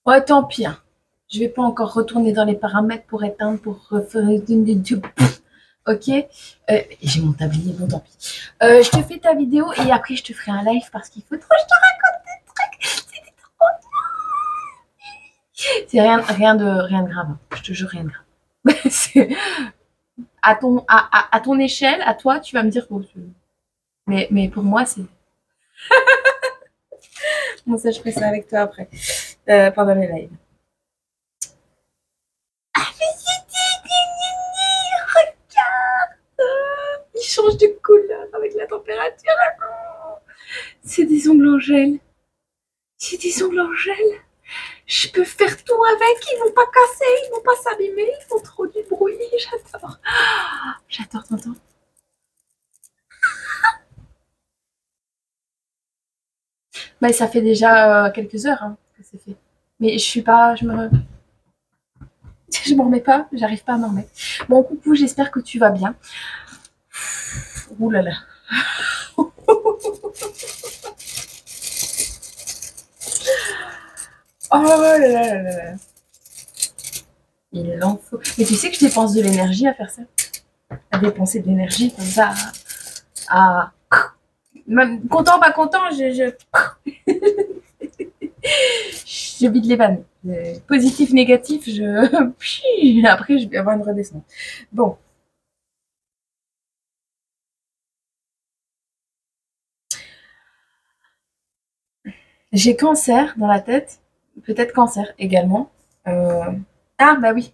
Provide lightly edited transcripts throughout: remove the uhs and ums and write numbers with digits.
Ouais, tant pis, hein. Je vais pas encore retourner dans les paramètres pour éteindre, pour refaire une vidéo. Ok. J'ai mon tablier, bon tant pis. Je te fais ta vidéo et après je te ferai un live parce qu'il faut trop que je te raconte des trucs. C'était trop bien. C'est rien de grave. Je te jure, rien de grave. C'est à ton échelle, à toi, tu vas me dire. Oh, mais pour moi, c'est. Bon, ça, je ferai ça avec toi après, pendant les lives. Il change de couleur avec la température. C'est des ongles en gel. C'est des ongles en gel. Je peux faire tout avec. Ils vont pas casser, ils vont pas s'abîmer. Ils font trop du bruit. J'adore. J'adore, t'entends? Mais ça fait déjà quelques heures hein, que c'est fait. Mais je suis pas, je m'en remets pas, j'arrive pas à m'en remettre. Bon, coucou, j'espère que tu vas bien. Ouh là là. Oh là là là là. Il en faut. Mais tu sais que je dépense de l'énergie à faire ça. À dépenser de l'énergie comme ça. À... Même content, pas content, je vide les vannes. Positif, négatif, après, je vais avoir une redescente. Bon. J'ai cancer dans la tête. Peut-être cancer également. Ah, bah oui.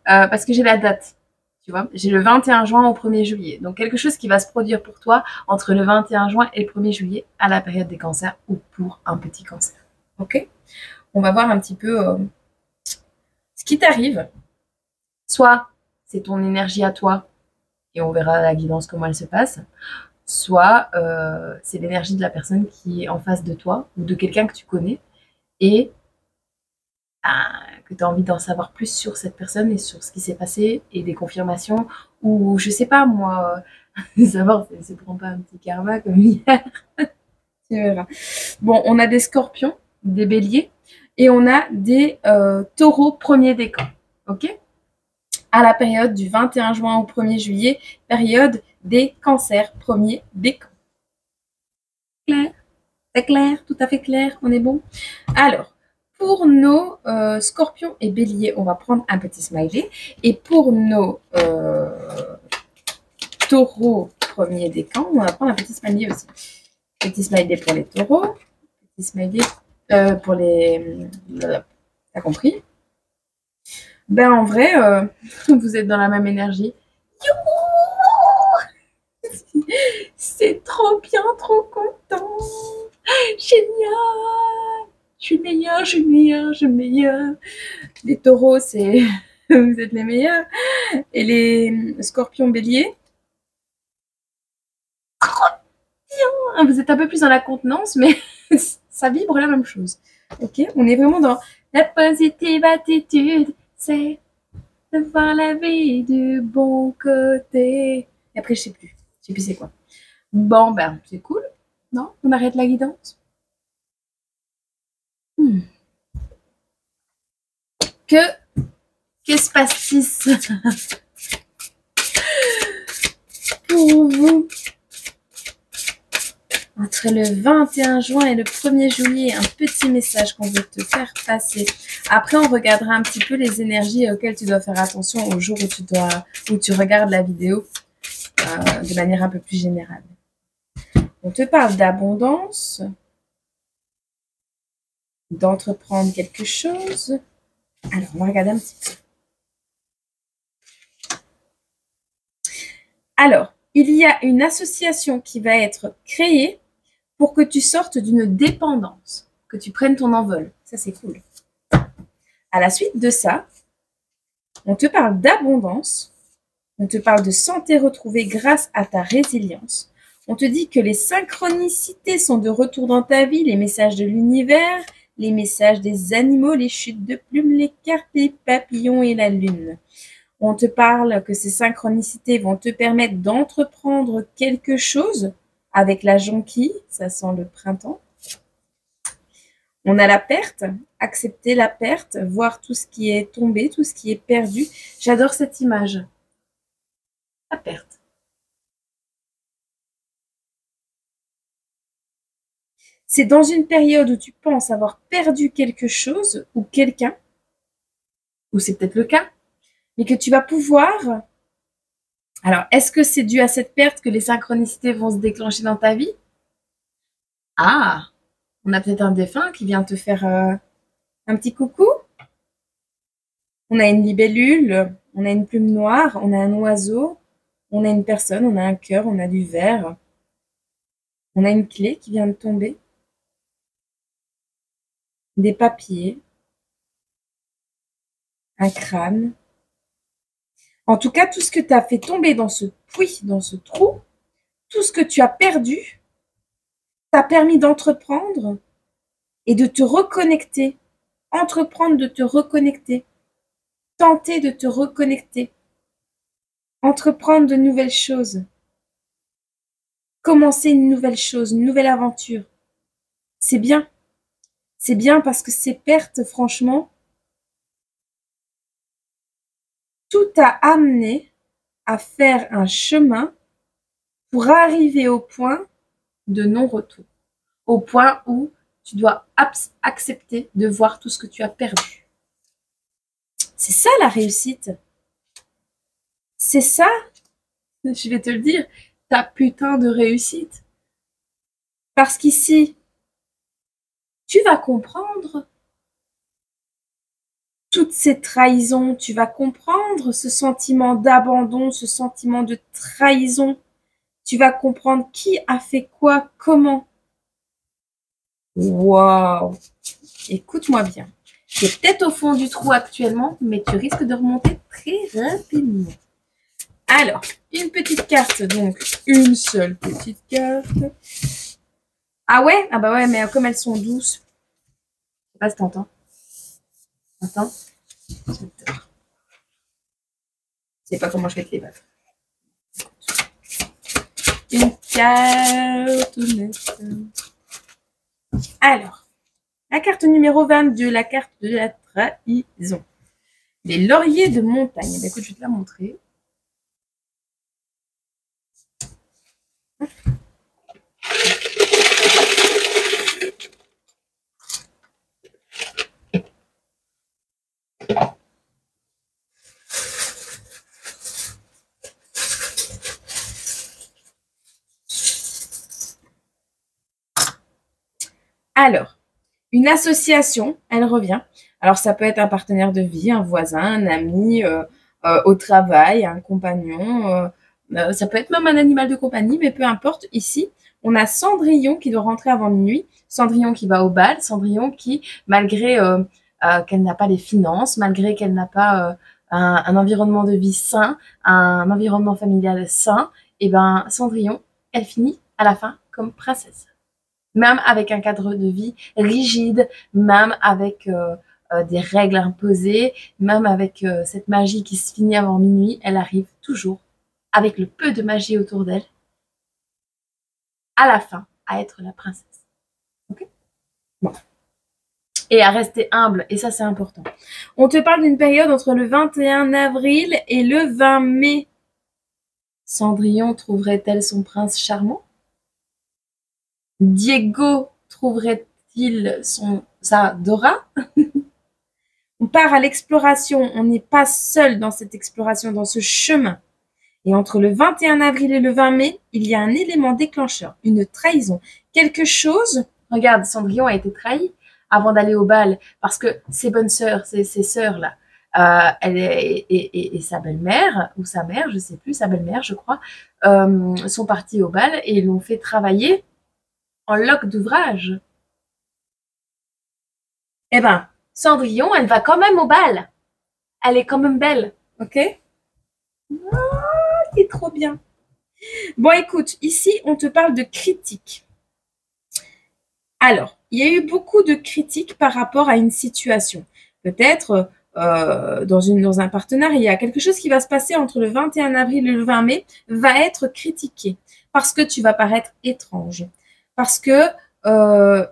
Parce que j'ai la date. Tu vois, j'ai le 21 juin au 1er juillet. Donc, quelque chose qui va se produire pour toi entre le 21 juin et le 1er juillet à la période des cancers ou pour un petit cancer. Ok? On va voir un petit peu ce qui t'arrive. Soit c'est ton énergie à toi et on verra la guidance comment elle se passe. Soit c'est l'énergie de la personne qui est en face de toi ou de quelqu'un que tu connais et que tu as envie d'en savoir plus sur cette personne et sur ce qui s'est passé et des confirmations ou je sais pas moi, savoir si elle se prend pas un petit karma comme hier. Tu verras. Bon, on a des scorpions, des béliers et on a des taureaux premier décan. Ok? À la période du 21 juin au 1er juillet, période des cancers premier décan. Clair? C'est clair? Tout à fait clair? On est bon? Alors, pour nos scorpions et béliers, on va prendre un petit smiley. Et pour nos taureaux premier décan, on va prendre un petit smiley aussi. Petit smiley pour les taureaux. Petit smiley pour les... T'as compris? Ben en vrai, vous êtes dans la même énergie. C'est trop bien, trop content. Génial. Je suis meilleure, je suis meilleure, je suis meilleure. Les taureaux, c'est vous êtes les meilleurs. Et les scorpions béliers, vous êtes un peu plus dans la contenance, mais ça vibre la même chose. Ok, on est vraiment dans la positive attitude, c'est de voir la vie du bon côté. Et après, je sais plus c'est quoi. Bon, ben, c'est cool. Non, on arrête la guidance. Que se passe-t-il pour vous entre le 21 juin et le 1er juillet? Un petit message qu'on veut te faire passer. Après, on regardera un petit peu les énergies auxquelles tu dois faire attention au jour où tu regardes la vidéo de manière un peu plus générale. On te parle d'abondance, d'entreprendre quelque chose. Alors, on va regarder un petit peu. Alors, il y a une association qui va être créée pour que tu sortes d'une dépendance, que tu prennes ton envol. Ça, c'est cool. À la suite de ça, on te parle d'abondance, on te parle de santé retrouvée grâce à ta résilience. On te dit que les synchronicités sont de retour dans ta vie, les messages de l'univers, les messages des animaux, les chutes de plumes, les cartes, les papillons et la lune. On te parle que ces synchronicités vont te permettre d'entreprendre quelque chose avec la jonquille, ça sent le printemps. On a la perte, accepter la perte, voir tout ce qui est tombé, tout ce qui est perdu. J'adore cette image. La perte. C'est dans une période où tu penses avoir perdu quelque chose ou quelqu'un, ou c'est peut-être le cas, mais que tu vas pouvoir... Alors, est-ce que c'est dû à cette perte que les synchronicités vont se déclencher dans ta vie? Ah, on a peut-être un défunt qui vient te faire un petit coucou. On a une libellule, on a une plume noire, on a un oiseau, on a une personne, on a un cœur, on a du verre. On a une clé qui vient de tomber. Des papiers. Un crâne. En tout cas, tout ce que tu as fait tomber dans ce puits, dans ce trou, tout ce que tu as perdu, t'a permis d'entreprendre et de te reconnecter. Entreprendre de te reconnecter. Tenter de te reconnecter. Entreprendre de nouvelles choses. Commencer une nouvelle chose, une nouvelle aventure. C'est bien. C'est bien parce que ces pertes, franchement, tout t'a amené à faire un chemin pour arriver au point de non-retour. Au point où tu dois accepter de voir tout ce que tu as perdu. C'est ça la réussite. C'est ça, je vais te le dire, ta putain de réussite. Parce qu'ici, tu vas comprendre toutes ces trahisons, tu vas comprendre ce sentiment d'abandon, ce sentiment de trahison. Tu vas comprendre qui a fait quoi, comment. Waouh! Écoute-moi bien. Tu es peut-être au fond du trou actuellement, mais tu risques de remonter très rapidement. Alors, une petite carte, donc une seule petite carte. Ah ouais? Ah bah ouais, mais comme elles sont douces. Je sais pas si t'entends. Attends. Je sais pas comment je vais te les battre. Une carte honnête. Alors, la carte numéro 22, la carte de la trahison. Les lauriers de montagne. Eh bien, écoute, je vais te la montrer. Alors, une association, elle revient. Alors, ça peut être un partenaire de vie, un voisin, un ami, au travail, un compagnon. Ça peut être même un animal de compagnie, mais peu importe. Ici, on a Cendrillon qui doit rentrer avant minuit. Cendrillon qui va au bal. Cendrillon qui, malgré qu'elle n'a pas les finances, malgré qu'elle n'a pas un environnement de vie sain, un environnement familial sain, et ben Cendrillon, elle finit à la fin comme princesse. Même avec un cadre de vie rigide, même avec des règles imposées, même avec cette magie qui se finit avant minuit, elle arrive toujours, avec le peu de magie autour d'elle, à la fin, à être la princesse. Ok? Bon. Et à rester humble, et ça c'est important. On te parle d'une période entre le 21 avril et le 20 mai. Cendrillon trouverait-elle son prince charmant? Diego trouverait-il sa Dora? On part à l'exploration, on n'est pas seul dans cette exploration, dans ce chemin. Et entre le 21 avril et le 20 mai, il y a un élément déclencheur, une trahison. Quelque chose, regarde, Cendrillon a été trahi avant d'aller au bal, parce que ses bonnes sœurs, ses sœurs-là, elle et sa belle-mère, ou sa mère, je sais plus, sa belle-mère, je crois, sont parties au bal et l'ont fait travailler en loc d'ouvrage. Eh ben, Cendrillon, elle va quand même au bal. Elle est quand même belle, ok? Ah, c'est trop bien. Bon, écoute, ici, on te parle de critiques. Alors, il y a eu beaucoup de critiques par rapport à une situation. Peut-être dans un partenariat, il y a quelque chose qui va se passer entre le 21 avril et le 20 mai va être critiqué parce que tu vas paraître étrange, parce que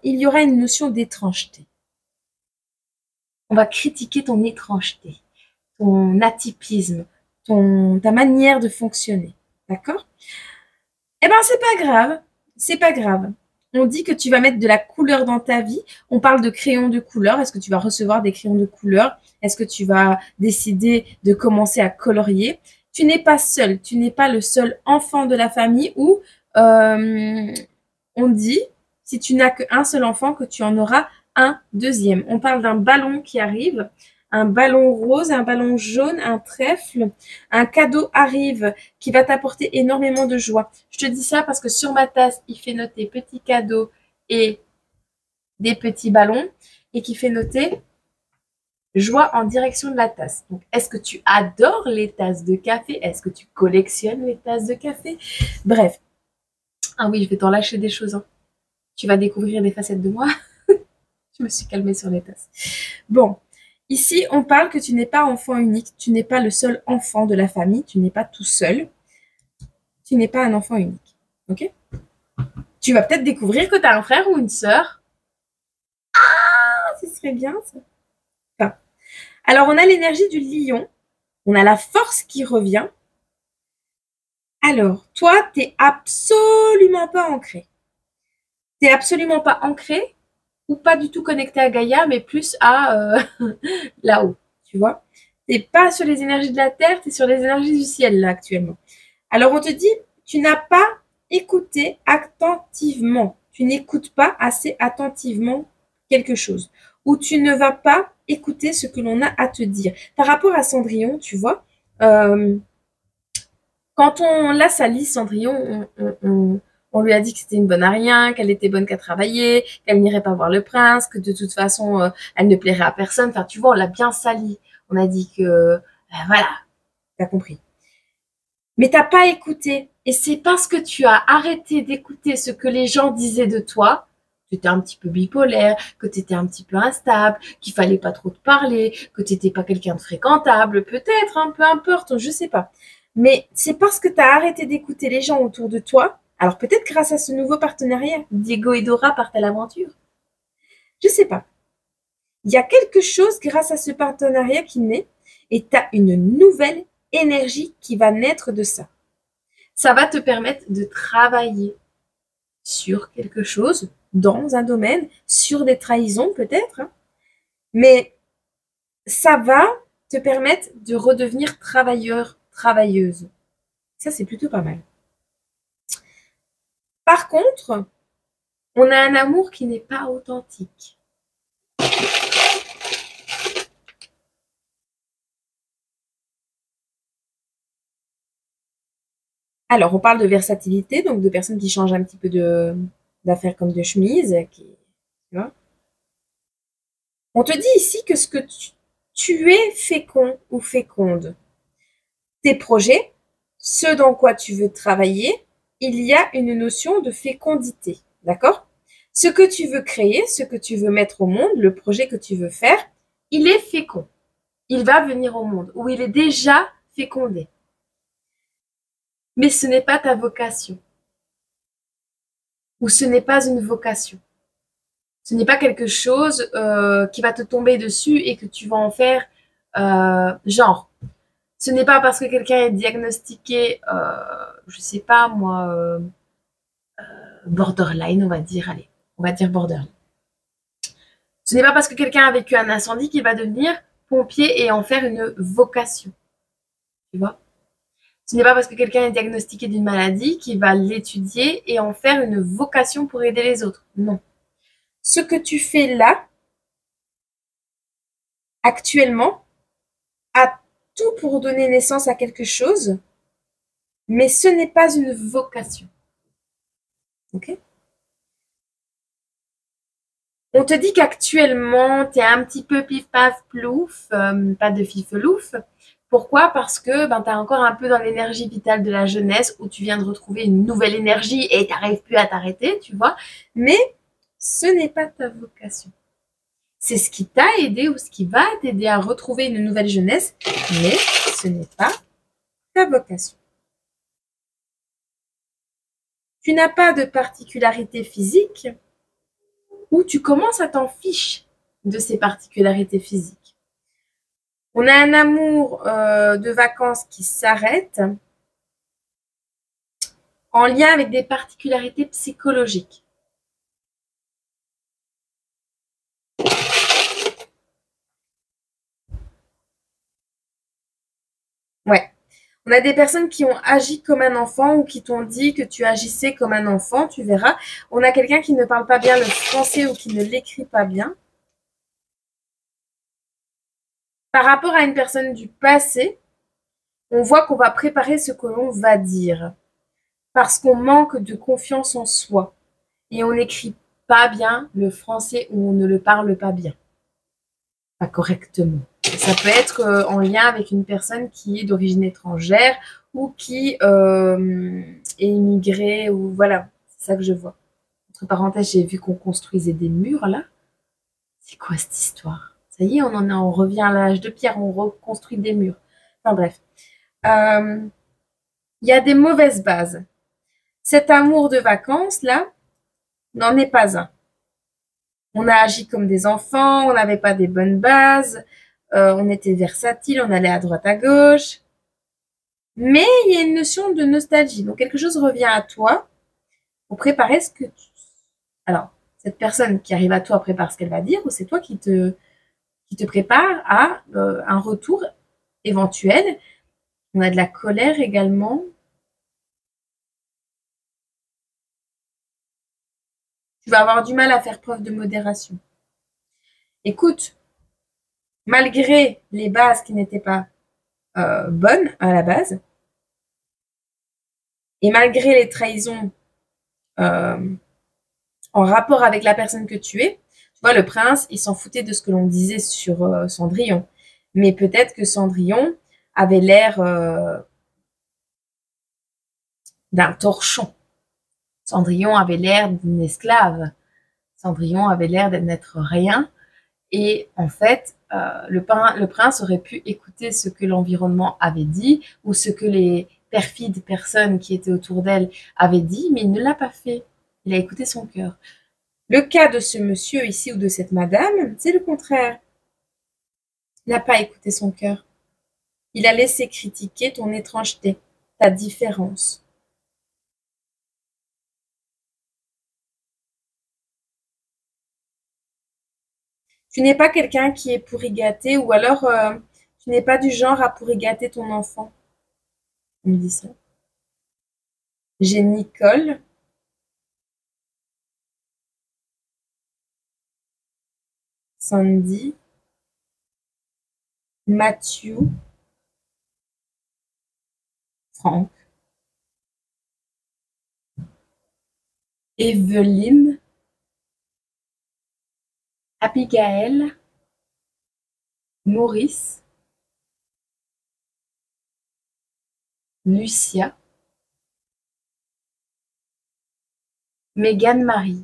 il y aura une notion d'étrangeté. On va critiquer ton étrangeté, ton atypisme, ta manière de fonctionner. D'accord? Eh ben, c'est pas grave. C'est pas grave. On dit que tu vas mettre de la couleur dans ta vie. On parle de crayons de couleur. Est-ce que tu vas recevoir des crayons de couleur? Est-ce que tu vas décider de commencer à colorier? Tu n'es pas seul. Tu n'es pas le seul enfant de la famille où on dit, si tu n'as qu'un seul enfant, que tu en auras un deuxième. On parle d'un ballon qui arrive, un ballon rose, un ballon jaune, un trèfle. Un cadeau arrive qui va t'apporter énormément de joie. Je te dis ça parce que sur ma tasse, il fait noter petits cadeaux et des petits ballons et qui fait noter joie en direction de la tasse. Donc, est-ce que tu adores les tasses de café? Est-ce que tu collectionnes les tasses de café? Bref. Ah oui, je vais t'en lâcher des choses. Hein. Tu vas découvrir des facettes de moi. Je me suis calmée sur les tasses. Bon, ici, on parle que tu n'es pas enfant unique. Tu n'es pas le seul enfant de la famille. Tu n'es pas tout seul. Tu n'es pas un enfant unique. Ok? Tu vas peut-être découvrir que tu as un frère ou une sœur. Ah, ce serait bien ça. Enfin, alors, on a l'énergie du lion. On a la force qui revient. Alors, toi, tu n'es absolument pas ancré. Tu n'es absolument pas ancré ou pas du tout connecté à Gaïa, mais plus à là-haut, tu vois. Tu n'es pas sur les énergies de la Terre, tu es sur les énergies du ciel, là, actuellement. Alors, on te dit, tu n'as pas écouté attentivement. Tu n'écoutes pas assez attentivement quelque chose. Ou tu ne vas pas écouter ce que l'on a à te dire. Par rapport à Cendrillon, tu vois, quand on la salit, Cendrillon, on lui a dit que c'était une bonne à rien, qu'elle était bonne qu'à travailler, qu'elle n'irait pas voir le prince, que de toute façon, elle ne plairait à personne. Enfin, tu vois, on l'a bien salie. On a dit que, voilà, t'as compris. Mais t'as pas écouté. Et c'est parce que tu as arrêté d'écouter ce que les gens disaient de toi, que tu étais un petit peu bipolaire, que tu étais un petit peu instable, qu'il fallait pas trop te parler, que tu n'étais pas quelqu'un de fréquentable, peut-être, hein, peu importe, je sais pas. Mais c'est parce que tu as arrêté d'écouter les gens autour de toi, alors peut-être grâce à ce nouveau partenariat, Diego et Dora partent à l'aventure. Je sais pas. Il y a quelque chose grâce à ce partenariat qui naît et tu as une nouvelle énergie qui va naître de ça. Ça va te permettre de travailler sur quelque chose, dans un domaine, sur des trahisons peut-être, hein, mais ça va te permettre de redevenir travailleur, travailleuse. Ça, c'est plutôt pas mal. Par contre, on a un amour qui n'est pas authentique. Alors, on parle de versatilité, donc de personnes qui changent un petit peu d'affaires comme de chemise. Tu vois. On te dit ici que ce que tu es fécond ou féconde. Tes projets, ce dans quoi tu veux travailler, il y a une notion de fécondité. D'accord? Ce que tu veux créer, ce que tu veux mettre au monde, le projet que tu veux faire, il est fécond. Il va venir au monde, ou il est déjà fécondé. Mais ce n'est pas ta vocation. Ou ce n'est pas une vocation. Ce n'est pas quelque chose qui va te tomber dessus et que tu vas en faire genre. Ce n'est pas parce que quelqu'un est diagnostiqué, je sais pas moi, borderline, on va dire, allez, on va dire borderline. Ce n'est pas parce que quelqu'un a vécu un incendie qu'il va devenir pompier et en faire une vocation. Tu vois? Ce n'est pas parce que quelqu'un est diagnostiqué d'une maladie qu'il va l'étudier et en faire une vocation pour aider les autres. Non. Ce que tu fais là, actuellement, a tout pour donner naissance à quelque chose, mais ce n'est pas une vocation. Ok? On te dit qu'actuellement, tu es un petit peu pif-paf-plouf, pas de fifelouf. Pourquoi? Parce que tu es encore un peu dans l'énergie vitale de la jeunesse où tu viens de retrouver une nouvelle énergie et tu n'arrives plus à t'arrêter, tu vois. Mais ce n'est pas ta vocation. C'est ce qui t'a aidé ou ce qui va t'aider à retrouver une nouvelle jeunesse, mais ce n'est pas ta vocation. Tu n'as pas de particularité physique ou tu commences à t'en fiche de ses particularités physiques. On a un amour de vacances qui s'arrête en lien avec des particularités psychologiques. Ouais. On a des personnes qui ont agi comme un enfant ou qui t'ont dit que tu agissais comme un enfant, tu verras. On a quelqu'un qui ne parle pas bien le français ou qui ne l'écrit pas bien. Par rapport à une personne du passé, on voit qu'on va préparer ce que l'on va dire parce qu'on manque de confiance en soi et on n'écrit pas bien le français ou on ne le parle pas bien, pas correctement. Ça peut être en lien avec une personne qui est d'origine étrangère ou qui est immigrée ou voilà, c'est ça que je vois. Entre parenthèses, j'ai vu qu'on construisait des murs là. C'est quoi cette histoire? Ça y est, on revient à l'âge de pierre, on reconstruit des murs. Enfin bref. Il y a des mauvaises bases. Cet amour de vacances là n'en est pas un. On a agi comme des enfants, on n'avait pas des bonnes bases, on était versatile, on allait à droite à gauche. Mais il y a une notion de nostalgie. Donc quelque chose revient à toi pour préparer ce que tu... Alors, cette personne qui arrive à toi prépare ce qu'elle va dire ou c'est toi qui te prépare à un retour éventuel. On a de la colère également. Tu vas avoir du mal à faire preuve de modération. Écoute, malgré les bases qui n'étaient pas bonnes à la base, et malgré les trahisons en rapport avec la personne que tu es, tu vois, le prince, il s'en foutait de ce que l'on disait sur Cendrillon. Mais peut-être que Cendrillon avait l'air d'un torchon. Cendrillon avait l'air d'une esclave. Cendrillon avait l'air d'être rien. Et en fait, le prince aurait pu écouter ce que l'environnement avait dit ou ce que les perfides personnes qui étaient autour d'elle avaient dit, mais il ne l'a pas fait. Il a écouté son cœur. Le cas de ce monsieur ici ou de cette madame, c'est le contraire. Il n'a pas écouté son cœur. Il a laissé critiquer ton étrangeté, ta différence. Tu n'es pas quelqu'un qui est pourri gâté ou alors tu n'es pas du genre à pourri gâter ton enfant. On me dit ça. J'ai Nicole. Sandy. Mathieu. Franck. Evelyne. Abigail. Maurice. Lucia. Mégane Marie.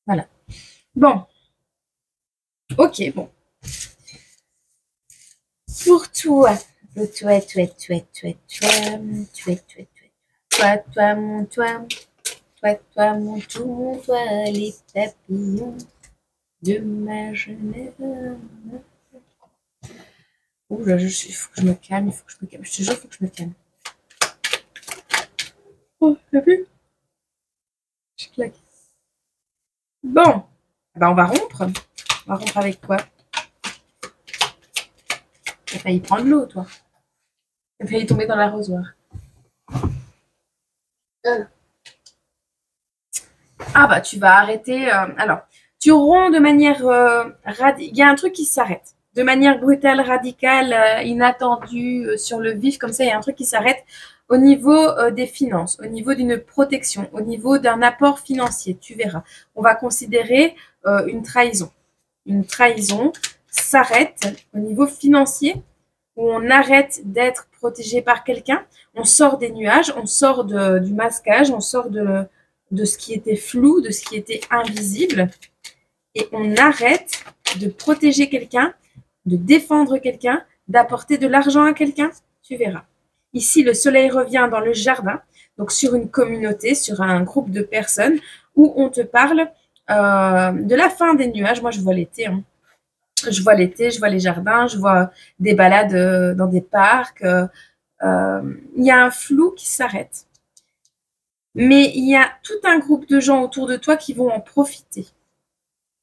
Voilà. Bon. Ok, bon. Pour toi, mon tout, toi, les papillons de ma jeunesse. Ouh là, il faut que je me calme, il faut que je me calme. Je te jure, il faut que je me calme. Oh, t'as vu? Je claque. Bon, bah on va rompre. On va rompre avec quoi? T'as failli prendre l'eau, toi. T'as failli tomber dans l'arrosoir. Ah bah tu vas arrêter. Alors, tu romps de manière il y a un truc qui s'arrête. De manière brutale, radicale, inattendue, sur le vif, comme ça, il y a un truc qui s'arrête au niveau des finances, au niveau d'une protection, au niveau d'un apport financier, tu verras. On va considérer une trahison. Une trahison s'arrête au niveau financier, où on arrête d'être protégé par quelqu'un, on sort des nuages, on sort du masquage, on sort de ce qui était flou, de ce qui était invisible, et on arrête de protéger quelqu'un, de défendre quelqu'un, d'apporter de l'argent à quelqu'un, tu verras. Ici, le soleil revient dans le jardin, donc sur une communauté, sur un groupe de personnes, où on te parle de la fin des nuages. Moi, je vois l'été. Hein. Je vois l'été, je vois les jardins, je vois des balades dans des parcs. Il y a un flou qui s'arrête. Mais il y a tout un groupe de gens autour de toi qui vont en profiter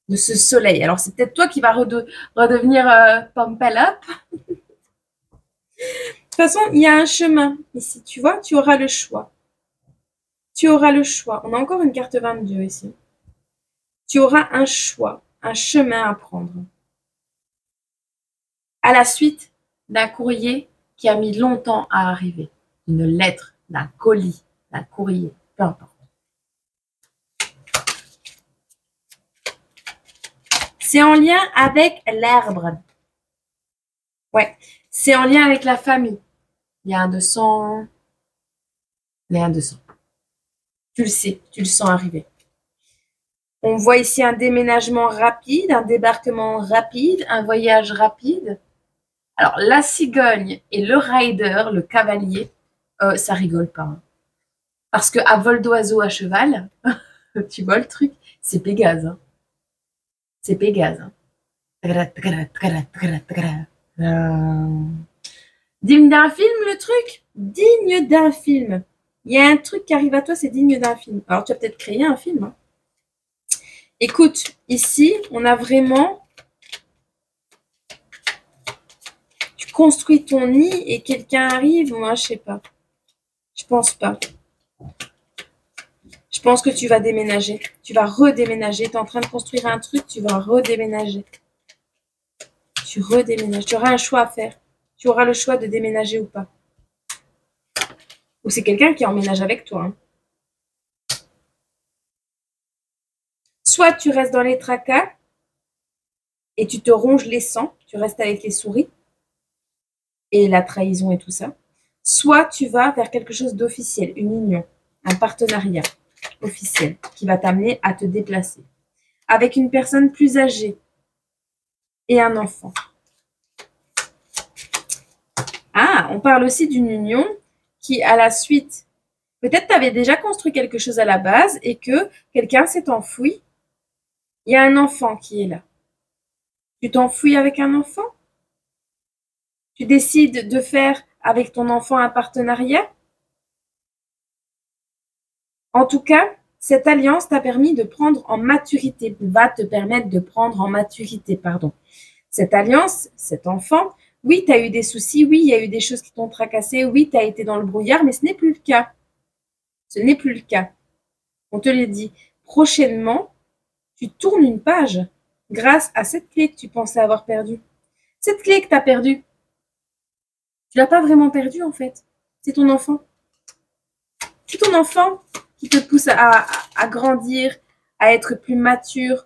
de ce soleil. Alors, c'est peut-être toi qui vas redevenir Pampelop. De toute façon, il y a un chemin ici, tu vois, tu auras le choix. Tu auras le choix. On a encore une carte 22 ici. Tu auras un choix, un chemin à prendre. À la suite d'un courrier qui a mis longtemps à arriver. Une lettre, d'un colis, d'un courrier, peu importe. C'est en lien avec l'arbre. Ouais, c'est en lien avec la famille. Il y a un de sang. Il y a un de sang. Tu le sais, tu le sens arriver. On voit ici un déménagement rapide, un débarquement rapide, un voyage rapide. Alors, la cigogne et le rider, le cavalier, ça rigole pas. Hein. Parce qu'à vol d'oiseau à cheval, tu vois le truc, c'est Pégase. Hein. C'est Pégase. Hein. Digne d'un film, le truc? Digne d'un film. Il y a un truc qui arrive à toi, c'est digne d'un film. Alors, tu as peut-être créé un film. Hein. Écoute, ici, on a vraiment... Tu construis ton nid et quelqu'un arrive, moi, je sais pas. Je pense pas. Je pense que tu vas déménager. Tu vas redéménager. Tu es en train de construire un truc, tu vas redéménager. Tu redéménages. Tu auras un choix à faire. Tu auras le choix de déménager ou pas. Ou c'est quelqu'un qui emménage avec toi. Hein. Soit tu restes dans les tracas et tu te ronges les sangs. Tu restes avec les souris et la trahison et tout ça. Soit tu vas vers quelque chose d'officiel, une union, un partenariat officiel qui va t'amener à te déplacer avec une personne plus âgée et un enfant. Ah, on parle aussi d'une union qui, à la suite, peut-être tu avais déjà construit quelque chose à la base et que quelqu'un s'est enfoui. Il y a un enfant qui est là. Tu t'enfouis avec un enfant? Tu décides de faire avec ton enfant un partenariat? En tout cas, cette alliance t'a permis de prendre en maturité, va te permettre de prendre en maturité, pardon. Cette alliance, cet enfant, oui, tu as eu des soucis, oui, il y a eu des choses qui t'ont tracassé, oui, tu as été dans le brouillard, mais ce n'est plus le cas. Ce n'est plus le cas. On te l'a dit. Prochainement, tu tournes une page grâce à cette clé que tu pensais avoir perdue. Cette clé que tu as perdue, tu l'as pas vraiment perdue en fait. C'est ton enfant. C'est ton enfant qui te pousse à grandir, à être plus mature.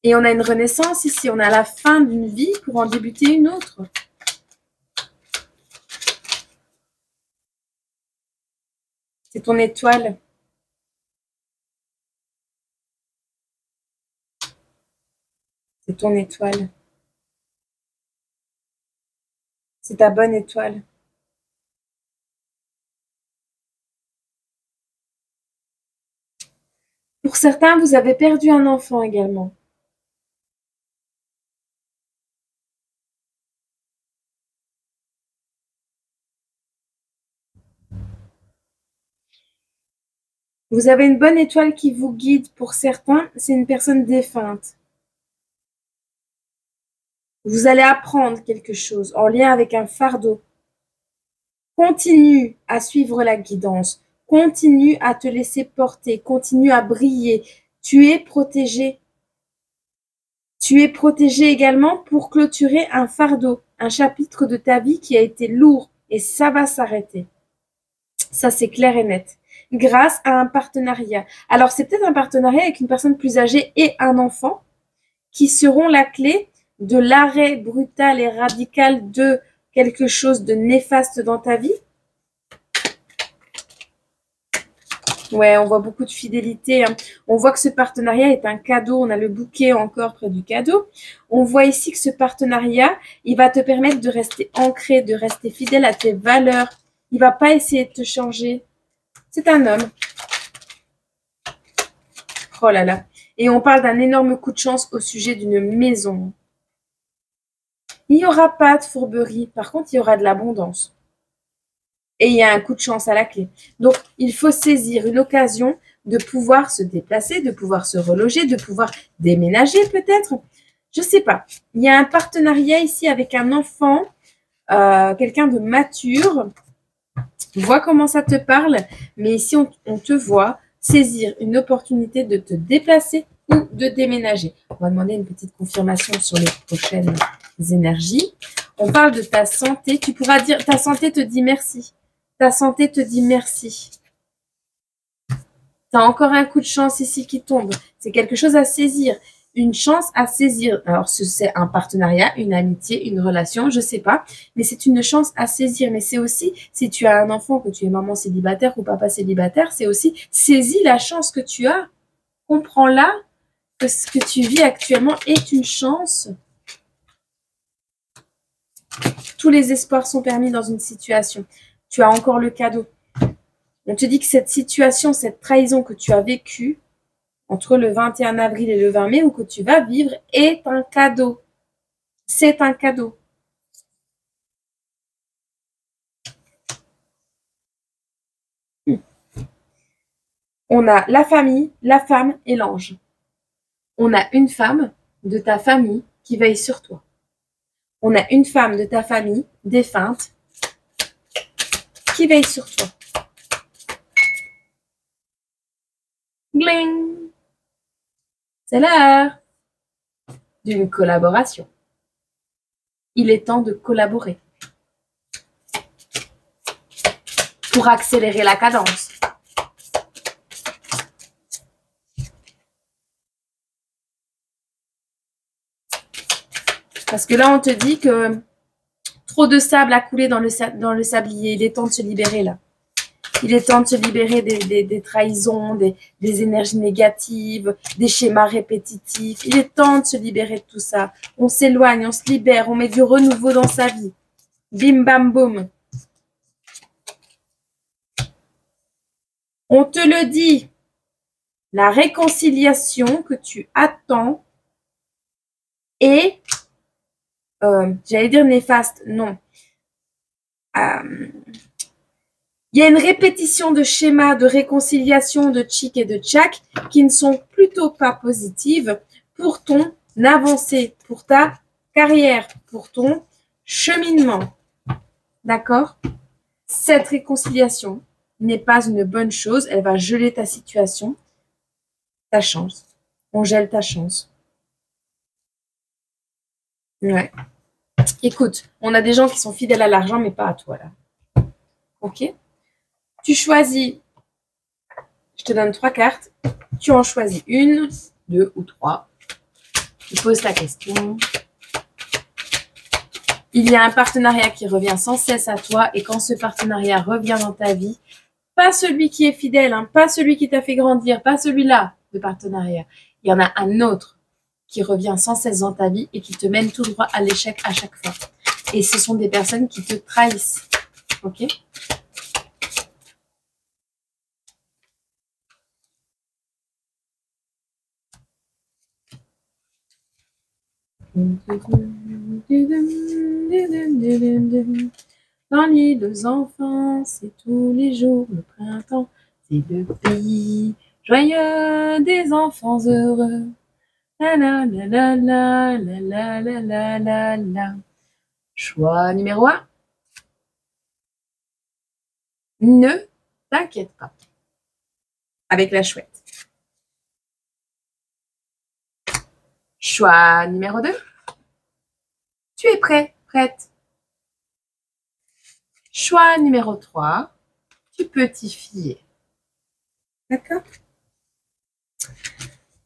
Et on a une renaissance ici, on a la fin d'une vie pour en débuter une autre. C'est ton étoile. C'est ton étoile. C'est ta bonne étoile. Pour certains, vous avez perdu un enfant également. Vous avez une bonne étoile qui vous guide. Pour certains, c'est une personne défunte. Vous allez apprendre quelque chose en lien avec un fardeau. Continue à suivre la guidance. Continue à te laisser porter. Continue à briller. Tu es protégé. Tu es protégé également pour clôturer un fardeau, un chapitre de ta vie qui a été lourd et ça va s'arrêter. Ça, c'est clair et net. Grâce à un partenariat. Alors, c'est peut-être un partenariat avec une personne plus âgée et un enfant qui seront la clé de l'arrêt brutal et radical de quelque chose de néfaste dans ta vie. Ouais, on voit beaucoup de fidélité. Hein. On voit que ce partenariat est un cadeau. On a le bouquet encore près du cadeau. On voit ici que ce partenariat, il va te permettre de rester ancré, de rester fidèle à tes valeurs. Il va pas essayer de te changer. C'est un homme. Oh là là. Et on parle d'un énorme coup de chance au sujet d'une maison. Il n'y aura pas de fourberie. Par contre, il y aura de l'abondance. Et il y a un coup de chance à la clé. Donc, il faut saisir une occasion de pouvoir se déplacer, de pouvoir se reloger, de pouvoir déménager peut-être. Je ne sais pas. Il y a un partenariat ici avec un enfant, quelqu'un de mature. Vois comment ça te parle. Mais ici, on te voit saisir une opportunité de te déplacer ou de déménager. On va demander une petite confirmation sur les prochaines énergies. On parle de ta santé. Tu pourras dire, ta santé te dit merci. Ta santé te dit merci. Tu as encore un coup de chance ici qui tombe. C'est quelque chose à saisir. Une chance à saisir. Alors, c'est un partenariat, une amitié, une relation, je ne sais pas. Mais c'est une chance à saisir. Mais c'est aussi, si tu as un enfant, que tu es maman célibataire ou papa célibataire, c'est aussi saisis la chance que tu as. Comprends-la, que ce que tu vis actuellement est une chance. Tous les espoirs sont permis dans une situation. Tu as encore le cadeau. On te dit que cette situation, cette trahison que tu as vécue entre le 21 avril et le 20 mai ou que tu vas vivre est un cadeau. C'est un cadeau. On a la famille, la femme et l'ange. On a une femme de ta famille qui veille sur toi. On a une femme de ta famille défunte qui veille sur toi. Gling! C'est l'heure d'une collaboration. Il est temps de collaborer pour accélérer la cadence. Parce que là, on te dit que trop de sable a coulé dans le sablier. Il est temps de se libérer là. Il est temps de se libérer des trahisons, des énergies négatives, des schémas répétitifs. Il est temps de se libérer de tout ça. On s'éloigne, on se libère, on met du renouveau dans sa vie. Bim, bam, boum. On te le dit. La réconciliation que tu attends est, j'allais dire néfaste, non. Il y a une répétition de schémas de réconciliation de tchic et de tchak qui ne sont plutôt pas positives pour ton avancée, pour ta carrière, pour ton cheminement. D'accord? Cette réconciliation n'est pas une bonne chose. Elle va geler ta situation, ta chance. On gèle ta chance. Ouais. Écoute, on a des gens qui sont fidèles à l'argent, mais pas à toi, là. Ok? Tu choisis, je te donne 3 cartes, tu en choisis 1, 2 ou 3. Tu poses ta question. Il y a un partenariat qui revient sans cesse à toi et quand ce partenariat revient dans ta vie, pas celui qui est fidèle, hein, pas celui qui t'a fait grandir, pas celui-là de partenariat. Il y en a un autre qui revient sans cesse dans ta vie et qui te mène tout droit à l'échec à chaque fois. Et ce sont des personnes qui te trahissent. Ok ? Dans l'île aux enfants, c'est tous les jours le printemps, c'est le pays joyeux des enfants heureux. La la la la la la la la la la. Choix numéro 1. Ne t'inquiète pas. Avec la chouette. Choix numéro 2. Tu es prêt, prête. Choix numéro 3. Tu peux t'y fier. D'accord?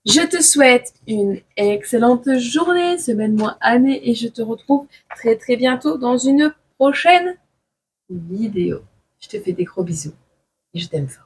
Je te souhaite une excellente journée, semaine, mois, année et je te retrouve très très bientôt dans une prochaine vidéo. Je te fais des gros bisous et je t'aime fort.